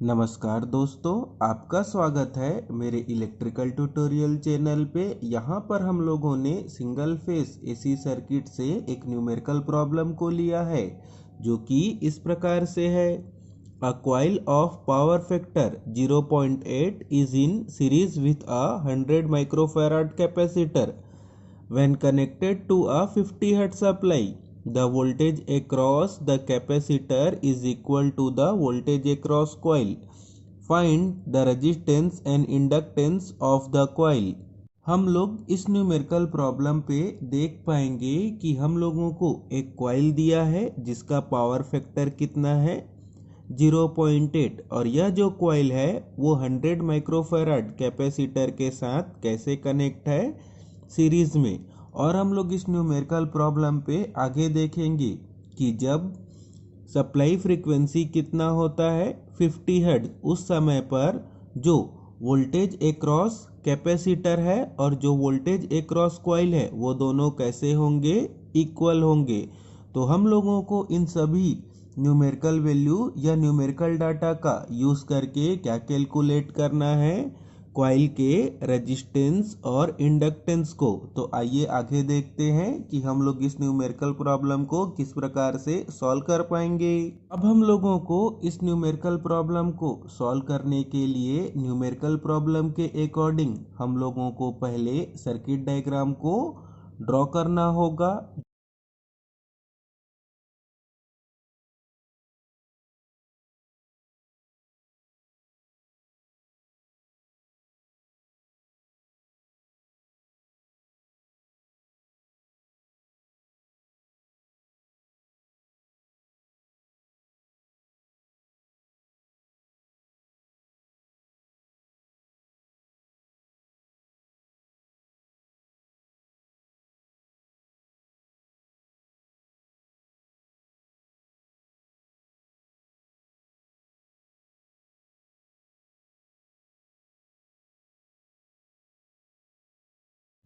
नमस्कार दोस्तों, आपका स्वागत है मेरे इलेक्ट्रिकल ट्यूटोरियल चैनल पे। यहाँ पर हम लोगों ने सिंगल फेस एसी सर्किट से एक न्यूमेरिकल प्रॉब्लम को लिया है, जो कि इस प्रकार से है। A coil of power factor 0.8 is in series with a 100 microfarad capacitor when connected to a 50 Hz supply. The voltage across the capacitor is equal to the voltage across coil. Find the resistance and inductance of the coil. हम लोग इस numerical problem पे देख पाएंगे कि हम लोगों को एक कॉइल दिया है जिसका पावर फैक्टर कितना है 0.8, और यह जो कॉइल है वो 100 माइक्रोफैराड कैपेसिटर के साथ कैसे कनेक्ट है सीरीज में। और हम लोग इस न्यूमेरिकल प्रॉब्लम पे आगे देखेंगे कि जब सप्लाई फ्रीक्वेंसी कितना होता है 50 हर्ट्ज, उस समय पर जो वोल्टेज अक्रॉस कैपेसिटर है और जो वोल्टेज अक्रॉस कॉइल है वो दोनों कैसे होंगे, इक्वल होंगे। तो हम लोगों को इन सभी न्यूमेरिकल वैल्यू या न्यूमेरिकल डाटा का यूज करके क्या कैलकुलेट करना है, कॉइल के रेजिस्टेंस और इंडक्टेंस को। तो आइए आगे देखते हैं कि हम लोग इस न्यूमेरिकल प्रॉब्लम को किस प्रकार से सॉल्व कर पाएंगे। अब हम लोगों को इस न्यूमेरिकल प्रॉब्लम को सॉल्व करने के लिए न्यूमेरिकल प्रॉब्लम के अकॉर्डिंग हम लोगों को पहले सर्किट डायग्राम को ड्रॉ करना होगा।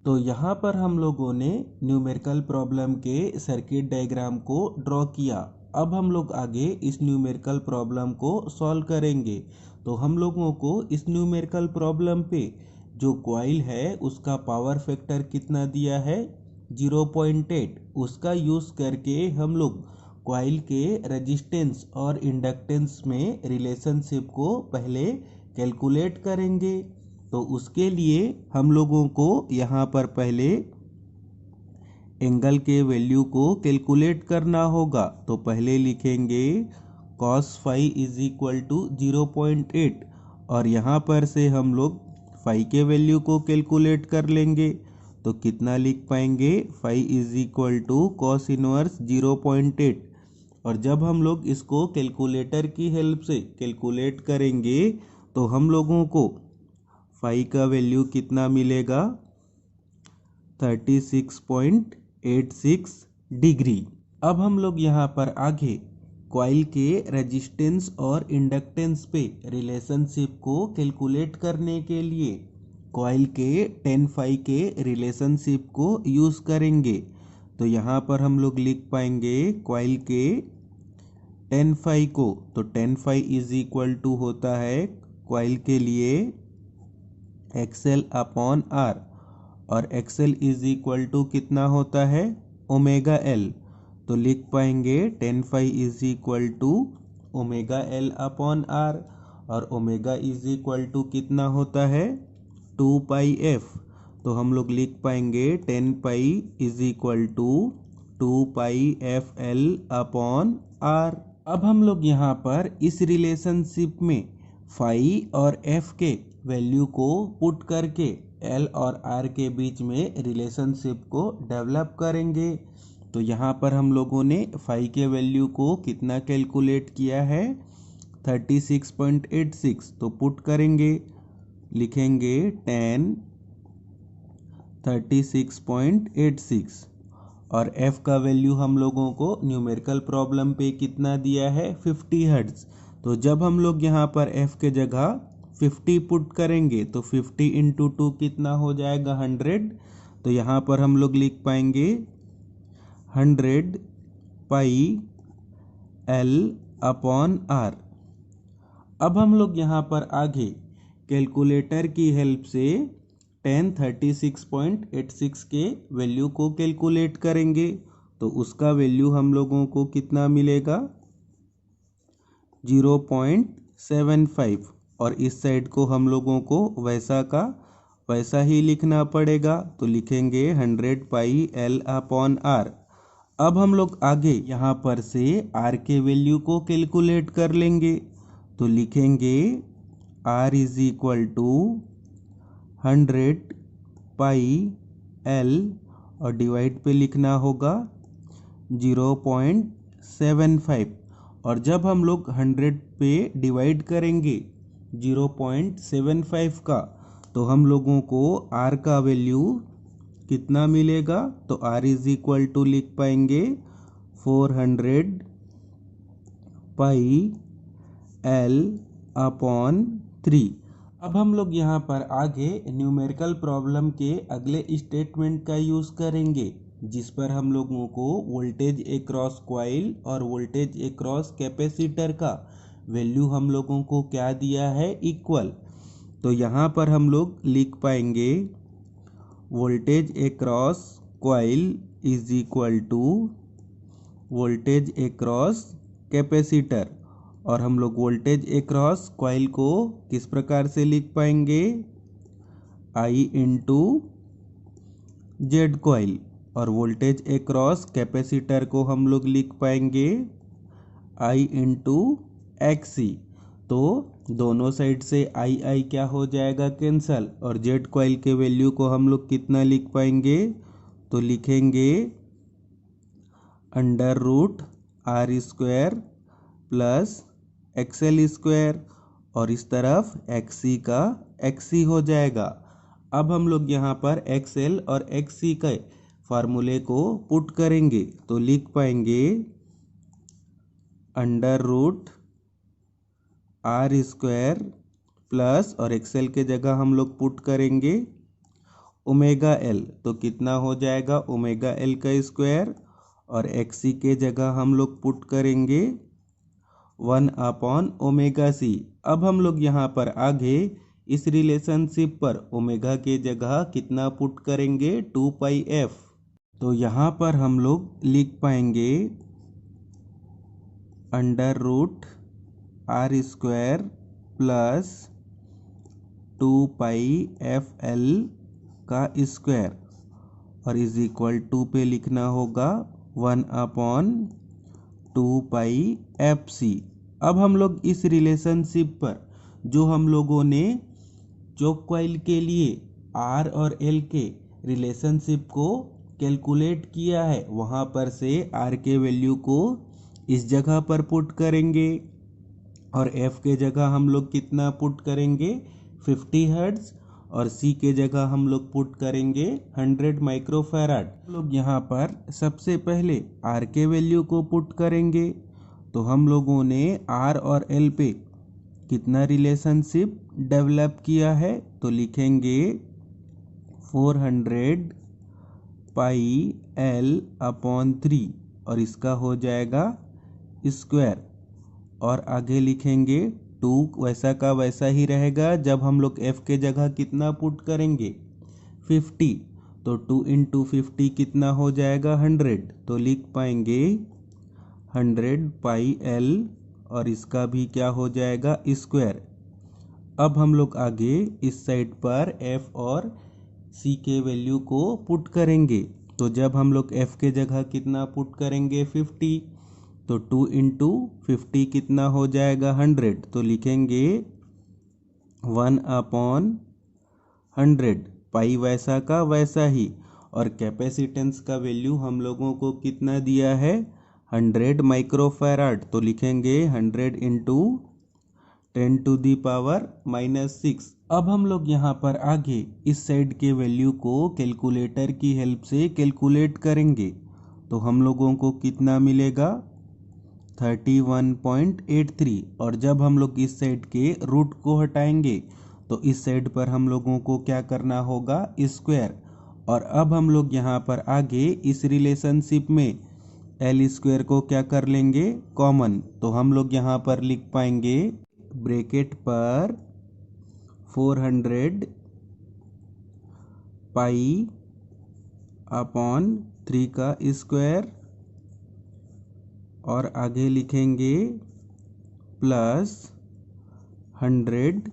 तो यहाँ पर हम लोगों ने न्यूमेरिकल प्रॉब्लम के सर्किट डायग्राम को ड्रॉ किया। अब हम लोग आगे इस न्यूमेरिकल प्रॉब्लम को सॉल्व करेंगे। तो हम लोगों को इस न्यूमेरिकल प्रॉब्लम पे जो कॉइल है उसका पावर फैक्टर कितना दिया है 0.8, उसका यूज़ करके हम लोग कॉइल के रेजिस्टेंस और इंडक्टेंस में रिलेशनशिप को पहले कैलकुलेट करेंगे। तो उसके लिए हम लोगों को यहाँ पर पहले एंगल के वैल्यू को कैलकुलेट करना होगा। तो पहले लिखेंगे cos phi is equal to 0.8, और यहाँ पर से हम लोग फाई के वैल्यू को कैलकुलेट कर लेंगे। तो कितना लिख पाएंगे, phi is equal to cos inverse 0.8। और जब हम लोग इसको कैलकुलेटर की हेल्प से कैलकुलेट करेंगे तो हम लोगों को फाई का वैल्यू कितना मिलेगा 36.86 डिग्री। अब हम लोग यहाँ पर आगे कॉइल के रेजिस्टेंस और इंडक्टेंस पे रिलेशनशिप को कैलकुलेट करने के लिए कॉइल के 10 फाई के रिलेशनशिप को यूज़ करेंगे। तो यहाँ पर हम लोग लिख पाएंगे कॉइल के 10 फाई को। तो 10 फाई इज इक्वल टू होता है कॉइल के लिए एक्सएल अपॉन आर, और एक्सएल इज इक्वल टू कितना होता है ओमेगा एल। तो लिख पाएंगे 10 phi is equal to omega L upon R, और ओमेगा इज इक्वल टू कितना होता है 2 पाई एफ। तो हम लोग लिख पाएंगे 10 pi is equal to 2 pi F L upon R. अब हम लोग यहाँ पर इस रिलेशनशिप में फाई और एफ के वैल्यू को पुट करके एल और आर के बीच में रिलेशनशिप को डेवलप करेंगे। तो यहाँ पर हम लोगों ने फाई के वैल्यू को कितना कैलकुलेट किया है 36.86। तो पुट करेंगे, लिखेंगे 10 36.86, और f का वैल्यू हम लोगों को न्यूमेरिकल प्रॉब्लम पे कितना दिया है 50 हर्ट्ज। तो जब हम लोग यहाँ पर f के जगह 50 पुट करेंगे तो 50 इंटू 2 कितना हो जाएगा 100। तो यहाँ पर हम लोग लिख पाएंगे 100 पाई एल अपॉन आर, अब हम लोग यहाँ पर आगे कैलकुलेटर की हेल्प से 1036.86 के वैल्यू को कैलकुलेट करेंगे। तो उसका वैल्यू हम लोगों को कितना मिलेगा, 0.75। और इस साइड को हम लोगों को वैसा का वैसा ही लिखना पड़ेगा। तो लिखेंगे 100 पाई L अपॉन आर। अब हम लोग आगे यहाँ पर से R के वैल्यू को कैलकुलेट कर लेंगे। तो लिखेंगे R is equal to 100 pi L और डिवाइड पे लिखना होगा 0.75। और जब हम लोग 100 पे डिवाइड करेंगे 0.75 का, तो हम लोगों को R का वैल्यू कितना मिलेगा। तो R इज इक्वल टू लिख पाएंगे 400 पाई L अपॉन 3। अब हम लोग यहाँ पर आगे न्यूमेरिकल प्रॉब्लम के अगले स्टेटमेंट का यूज़ करेंगे, जिस पर हम लोगों को वोल्टेज अक्रॉस कॉइल और वोल्टेज अक्रॉस कैपेसिटर का वैल्यू हम लोगों को क्या दिया है, इक्वल। तो यहाँ पर हम लोग लिख पाएंगे voltage across coil is equal to voltage across capacitor. और हम लोग वोल्टेज अक्रॉस कॉइल को किस प्रकार से लिख पाएंगे, I इंटू जेड कॉइल। और वोल्टेज अक्रॉस कैपेसिटर को हम लोग लिख पाएंगे I इंटू एक्सी। तो दोनों साइड से I क्या हो जाएगा, कैंसल। और जेड कॉइल के वैल्यू को हम लोग कितना लिख पाएंगे, तो लिखेंगे under root R square plus XL square. और इस तरफ XC का XC हो जाएगा। अब हम लोग यहाँ पर XL और XC के फार्मूले को पुट करेंगे। तो लिख पाएंगे under root R square plus, और XL के जगह हम लोग पुट करेंगे ओमेगा L। तो कितना हो जाएगा, ओमेगा L का स्क्वायर। और XC के जगह हम लोग पुट करेंगे 1 अपॉन ओमेगा C। अब हम लोग यहाँ पर आगे इस रिलेशनशिप पर ओमेगा के जगह कितना पुट करेंगे, 2 पाई f। तो यहाँ पर हम लोग लिख पाएंगे under root R square plus 2 pi FL का स्क्वायर, और इज इक्वल टू पे लिखना होगा 1 अपॉन 2 पाई FC। अब हम लोग इस रिलेशनशिप पर जो हम लोगों ने चोक कॉइल के लिए R और L के रिलेशनशिप को कैलकुलेट किया है, वहाँ पर से R के वैल्यू को इस जगह पर पुट करेंगे। और F के जगह हम लोग कितना पुट करेंगे, 50 हर्ट्ज। और C के जगह हम लोग पुट करेंगे 100 माइक्रोफैराड। हम लोग यहाँ पर सबसे पहले R के वैल्यू को पुट करेंगे। तो हम लोगों ने R और L पे कितना रिलेशनशिप डेवलप किया है, तो लिखेंगे 400 पाई L अपॉन 3। और इसका हो जाएगा स्क्वायर। और आगे लिखेंगे 2 वैसा का वैसा ही रहेगा। जब हम लोग F के जगह कितना पुट करेंगे, 50। तो 2 इंटू 50 कितना हो जाएगा, 100। तो लिख पाएंगे 100 पाई L, और इसका भी क्या हो जाएगा, स्क्वायर। अब हम लोग आगे इस साइड पर F और C के वैल्यू को पुट करेंगे। तो जब हम लोग F के जगह कितना पुट करेंगे, 50। तो 2 इंटू 50 कितना हो जाएगा, 100। तो लिखेंगे 1 अपॉन 100, पाई वैसा का वैसा ही। और कैपेसिटेंस का वैल्यू हम लोगों को कितना दिया है, 100 माइक्रोफैराड। तो लिखेंगे 100 इंटू 10 टू दी पावर -6। अब हम लोग यहाँ पर आगे इस साइड के वैल्यू को कैलकुलेटर की हेल्प से कैलकुलेट करेंगे। तो हम लोगों को कितना मिलेगा, 31.83। और जब हम लोग इस साइड के रूट को हटाएंगे, तो इस साइड पर हम लोगों को क्या करना होगा, स्क्वायर। और अब हम लोग यहाँ पर आगे इस रिलेशनशिप में L स्क्वायर को क्या कर लेंगे, कॉमन। तो हम लोग यहाँ पर लिख पाएंगे ब्रैकेट पर 400 पाई अपॉन 3 का स्क्वायर और आगे लिखेंगे प्लस 100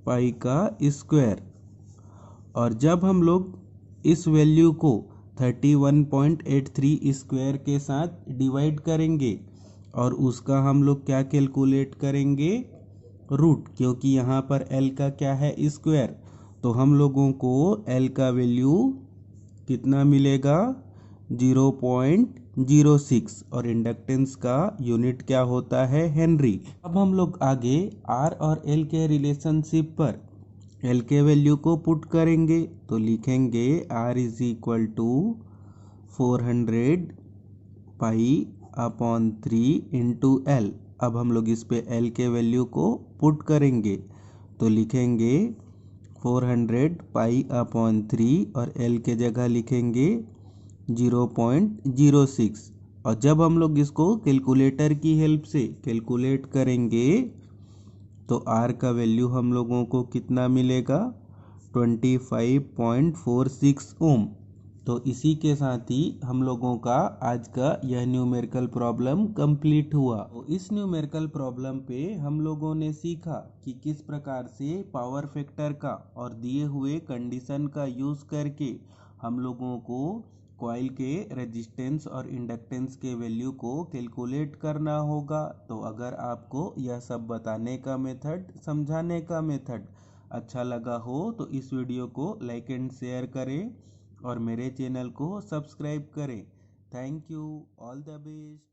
पाई का स्क्वायर। और जब हम लोग इस वैल्यू को 31.83 स्क्वायर के साथ डिवाइड करेंगे और उसका हम लोग क्या कैलकुलेट करेंगे, रूट, क्योंकि यहाँ पर L का क्या है, स्क्वायर। तो हम लोगों को L का वैल्यू कितना मिलेगा, 0.06 और इंडक्टेंस का यूनिट क्या होता है, हेनरी। अब हम लोग आगे R और L के रिलेशनशिप पर L के वैल्यू को पुट करेंगे तो लिखेंगे R is equal to 400 pi upon 3 into L। अब हम लोग इस पे L के वैल्यू को पुट करेंगे तो लिखेंगे 400 पाई अपॉन 3 और L के जगह लिखेंगे 0.06। और जब हम लोग इसको कैलकुलेटर की हेल्प से कैलकुलेट करेंगे तो R का वैल्यू हम लोगों को कितना मिलेगा, 25.46 ओम। तो इसी के साथ ही हम लोगों का आज का यह न्यूमेरिकल प्रॉब्लम कंप्लीट हुआ। तो इस न्यूमेरिकल प्रॉब्लम पे हम लोगों ने सीखा कि किस प्रकार से पावर फैक्टर का और दिए हुए कंडीशन का यूज़ करके हम लोगों को कॉइल के रेजिस्टेंस और इंडक्टेंस के वैल्यू को कैलकुलेट करना होगा। तो अगर आपको यह सब बताने का मेथड, समझाने का मेथड अच्छा लगा हो तो इस वीडियो को लाइक एंड शेयर करें और मेरे चैनल को सब्सक्राइब करें। Thank you, all the best.